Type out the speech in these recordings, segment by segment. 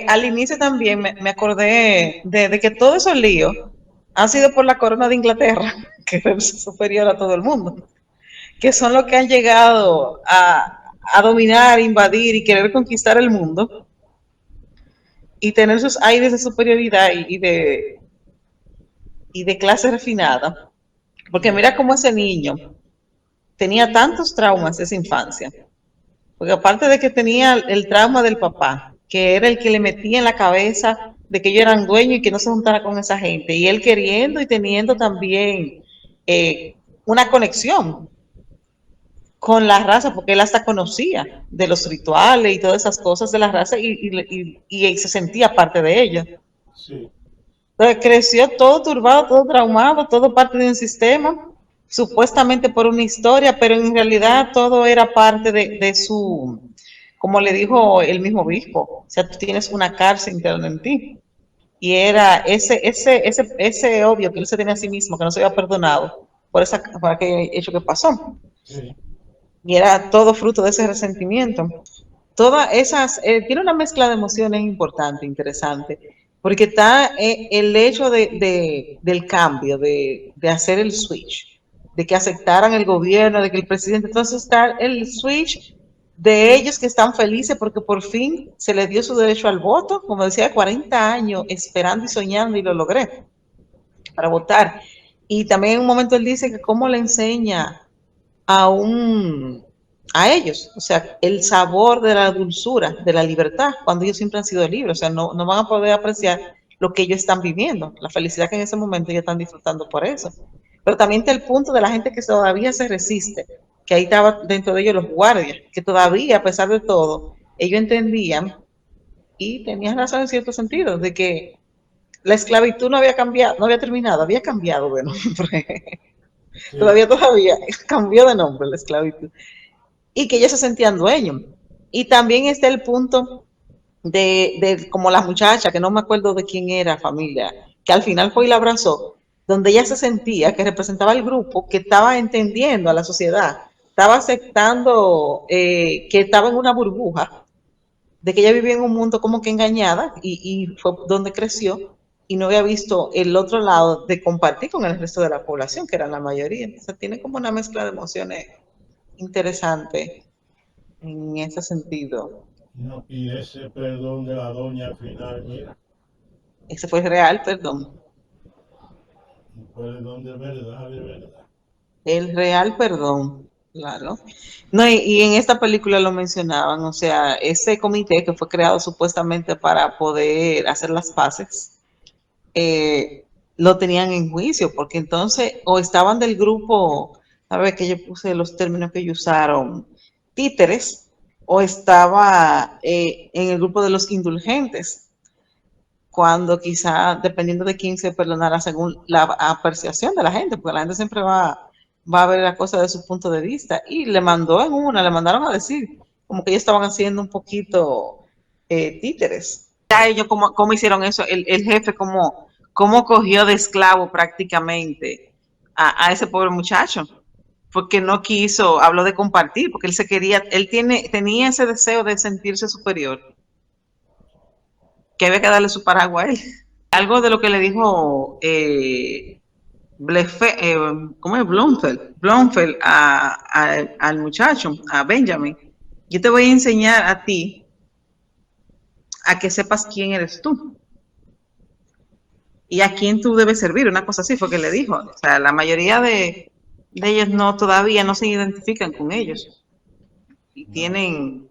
al inicio también me acordé de que todos esos líos han sido por la corona de Inglaterra, que es superior a todo el mundo, que son los que han llegado a dominar, invadir y querer conquistar el mundo y tener sus aires de superioridad y de clase refinada. Porque Sí, mira cómo ese niño tenía tantos traumas de esa infancia. Porque aparte de que tenía el trauma del papá, que era el que le metía en la cabeza de que ellos eran dueños y que no se juntara con esa gente, y él queriendo y teniendo también una conexión con la raza, porque él hasta conocía de los rituales y todas esas cosas de la raza y se sentía parte de ellos. sí, Entonces creció todo turbado, todo traumado, todo parte de un sistema, supuestamente por una historia, pero en realidad todo era parte de su, como le dijo el mismo obispo, o sea, tú tienes una cárcel interna en ti. Y era ese odio que él se tenía a sí mismo, que no se había perdonado por aquel hecho que pasó. sí. Y era todo fruto de ese resentimiento. Todas esas, tiene una mezcla de emociones importante, interesante, porque está el hecho del cambio, de hacer el switch, de que aceptaran el gobierno, de que el presidente, entonces está el switch de ellos que están felices porque por fin se les dio su derecho al voto, como decía, 40 años esperando y soñando y lo logré para votar. Y también en un momento él dice que cómo le enseña a un a ellos, o sea, el sabor de la dulzura, de la libertad, cuando ellos siempre han sido libres, o sea, no van a poder apreciar lo que ellos están viviendo, la felicidad que en ese momento ellos están disfrutando por eso. Pero también está el punto de la gente que todavía se resiste, que ahí estaba dentro de ellos los guardias, que todavía, a pesar de todo, ellos entendían y tenían razón en cierto sentido, de que la esclavitud no había cambiado, no había terminado, había cambiado de nombre. Sí, Todavía cambió de nombre la esclavitud y que ellos se sentían dueños. Y también está el punto como la muchacha, que no me acuerdo de quién era familia, que al final fue y la abrazó, donde ella se sentía que representaba el grupo, que estaba entendiendo a la sociedad, estaba aceptando que estaba en una burbuja, de que ella vivía en un mundo como que engañada y fue donde creció y no había visto el otro lado de compartir con el resto de la población, que eran la mayoría. Entonces tiene como una mezcla de emociones interesante en ese sentido. no, y ese perdón de la doña al final, mira, Ese fue real, perdón. un perdón de verdad. El real perdón, claro. No, y en esta película lo mencionaban, o sea, ese comité que fue creado supuestamente para poder hacer las paces, lo tenían en juicio, porque entonces o estaban del grupo, a ver que yo puse los términos que ellos usaron, títeres, o estaba en el grupo de los indulgentes, cuando quizá, dependiendo de quién se perdonara según la apreciación de la gente, porque la gente siempre va a ver la cosa de su punto de vista, y le mandaron a decir, como que ellos estaban haciendo un poquito títeres. Ya ellos, ¿cómo hicieron eso? El jefe, ¿cómo cogió de esclavo prácticamente a ese pobre muchacho? Porque no quiso, habló de compartir, porque él se quería, tenía ese deseo de sentirse superior, que había que darle su paraguas a él. Algo de lo que le dijo Blefe, ¿cómo es? Blomfeld al muchacho, a Benjamin. Yo te voy a enseñar a ti a que sepas quién eres tú y a quién tú debes servir. Una cosa así fue que le dijo. O sea, la mayoría de ellos no todavía no se identifican con ellos y No,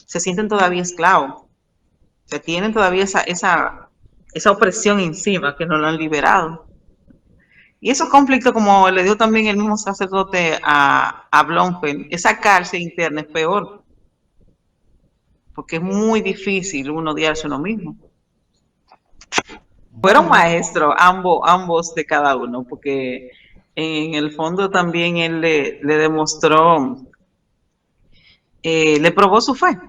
se sienten todavía esclavos. O sea, tienen todavía esa opresión encima que no lo han liberado. Y esos conflictos, como le dio también el mismo sacerdote a Blomfeld, esa cárcel interna es peor, porque es muy difícil uno odiarse a uno mismo. Fueron bueno, maestros ambos de cada uno, porque en el fondo también él le demostró, le probó su fe,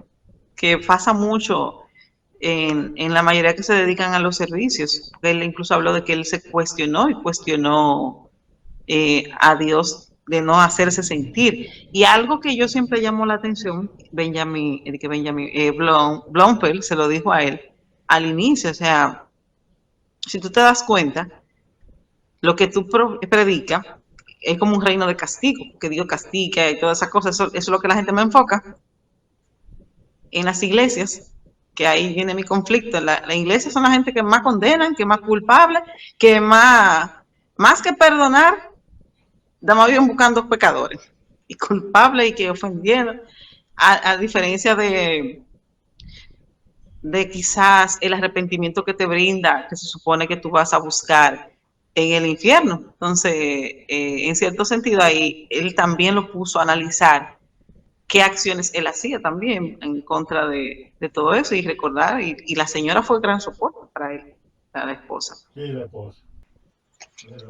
que pasa mucho en la mayoría que se dedican a los servicios. Él incluso habló de que él se cuestionó y cuestionó a Dios de no hacerse sentir. Y algo que yo siempre llamó la atención, Blomfeld se lo dijo a él al inicio, o sea, si tú te das cuenta, lo que tú predicas es como un reino de castigo, que Dios castiga y todas esas cosas, eso es lo que la gente me enfoca en las iglesias, que ahí viene mi conflicto. La iglesia son la gente que más condenan, que más culpables, que más que perdonar, estamos bien buscando pecadores y culpables y que ofendieron, a diferencia de quizás el arrepentimiento que te brinda, que se supone que tú vas a buscar en el infierno. Entonces, en cierto sentido, ahí él también lo puso a analizar qué acciones él hacía también en contra de todo eso y recordar, y la señora fue gran soporte para él, para la esposa. Sí, la esposa.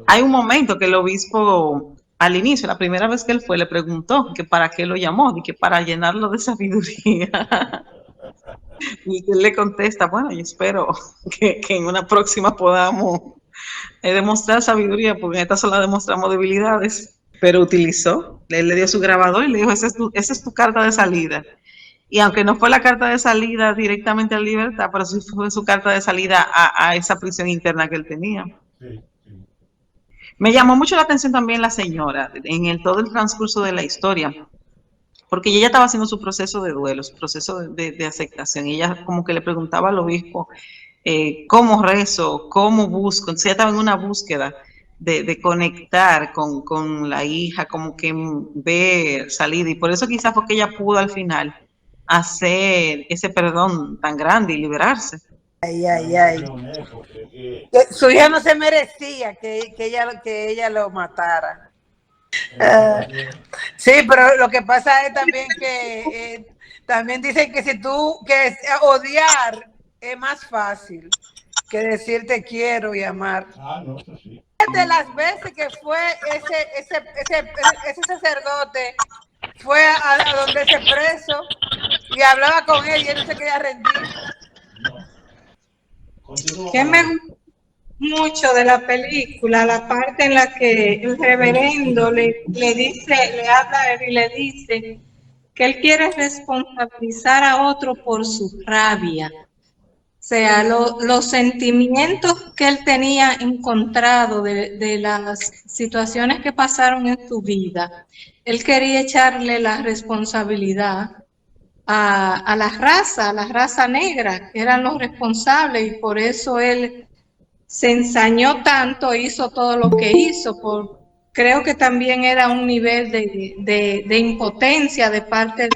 Hay un momento que el obispo, al inicio, la primera vez que él fue, le preguntó que para qué lo llamó, y que para llenarlo de sabiduría. Y él le contesta, bueno, yo espero que en una próxima podamos demostrar sabiduría, porque en esta sola demostramos debilidades. Pero utilizó, él le dio su grabador y le dijo, esa es tu carta de salida. Y aunque no fue la carta de salida directamente a la libertad, pero sí fue su carta de salida a esa prisión interna que él tenía. Sí, sí. Me llamó mucho la atención también la señora en todo el transcurso de la historia, porque ella estaba haciendo su proceso de duelo, su proceso de aceptación. Y ella como que le preguntaba al obispo, ¿cómo rezo? ¿Cómo busco? Entonces ella estaba en una búsqueda de conectar con la hija, como que ver salida. Y por eso quizás fue que ella pudo al final hacer ese perdón tan grande y liberarse. Ay, ay, ay. Su hija no se merecía que ella lo matara. Sí, pero lo que pasa es también que también dicen que que odiar es más fácil que decir te quiero y amar. Ah, no, eso sí. De las veces que fue ese sacerdote fue a donde ese preso y hablaba con él y él no se quería rendir. No. Que me gusta mucho de la película, la parte en la que el reverendo le habla a él y le dice que él quiere responsabilizar a otro por su rabia. O sea, los sentimientos que él tenía encontrado de las situaciones que pasaron en su vida, él quería echarle la responsabilidad a la raza negra, que eran los responsables, y por eso él se ensañó tanto, hizo todo lo que hizo, creo que también era un nivel de impotencia de parte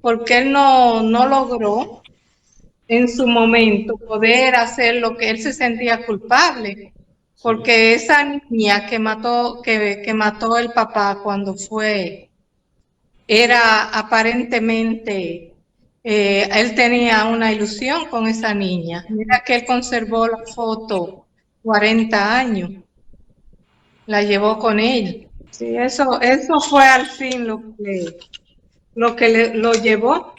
porque él no logró en su momento poder hacer lo que él se sentía culpable, porque esa niña que mató el papá cuando era aparentemente, él tenía una ilusión con esa niña. Mira que él conservó la foto 40 años, la llevó con él. Sí, eso fue al fin lo que lo llevó.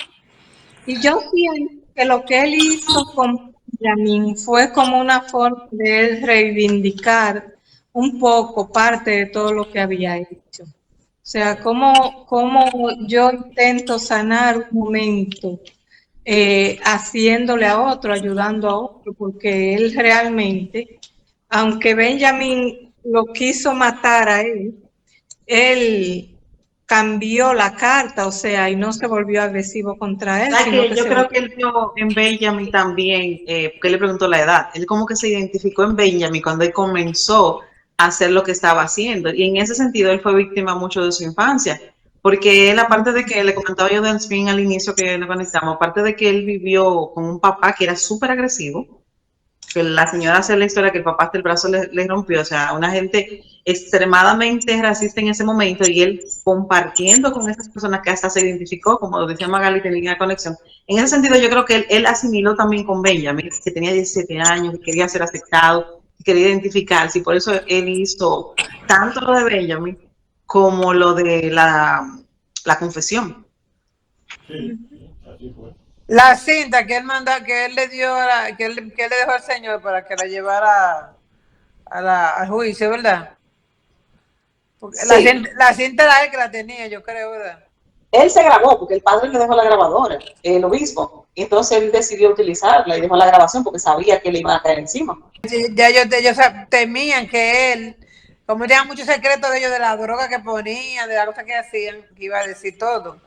Y yo siento que lo que él hizo con Benjamin fue como una forma de él reivindicar un poco parte de todo lo que había hecho. O sea, cómo yo intento sanar un momento haciéndole a otro, ayudando a otro, porque él realmente, aunque Benjamin lo quiso matar a él cambió la carta, o sea, y no se volvió agresivo contra él. Sino que yo creo que él vio en Benjamin también, porque él le preguntó la edad, él como que se identificó en Benjamin cuando él comenzó a hacer lo que estaba haciendo, y en ese sentido él fue víctima mucho de su infancia, porque él, aparte de que le comentaba yo de Spin al inicio que le conectamos, aparte de que él vivió con un papá que era súper agresivo, que la señora hace la historia que el papá hasta el brazo le rompió, o sea, una gente extremadamente racista en ese momento, y él compartiendo con esas personas que hasta se identificó, como decía Magali, tenía una conexión. En ese sentido yo creo que él asimiló también con Benjamin, que tenía 17 años, que quería ser aceptado, que quería identificarse, y por eso él hizo tanto lo de Benjamin como lo de la confesión. Sí, así fue. La cinta que él mandó, que él le dio, que él le dejó al Señor para que la llevara al juicio, ¿verdad? Porque Sí. la cinta era él que la tenía, yo creo, ¿verdad? Él se grabó porque el padre le dejó la grabadora, el obispo, y entonces él decidió utilizarla y dejó la grabación porque sabía que le iban a caer encima. Ya ellos temían que él, como tenían muchos secretos de ellos, de la droga que ponían, de las cosas que hacían, que iba a decir todo.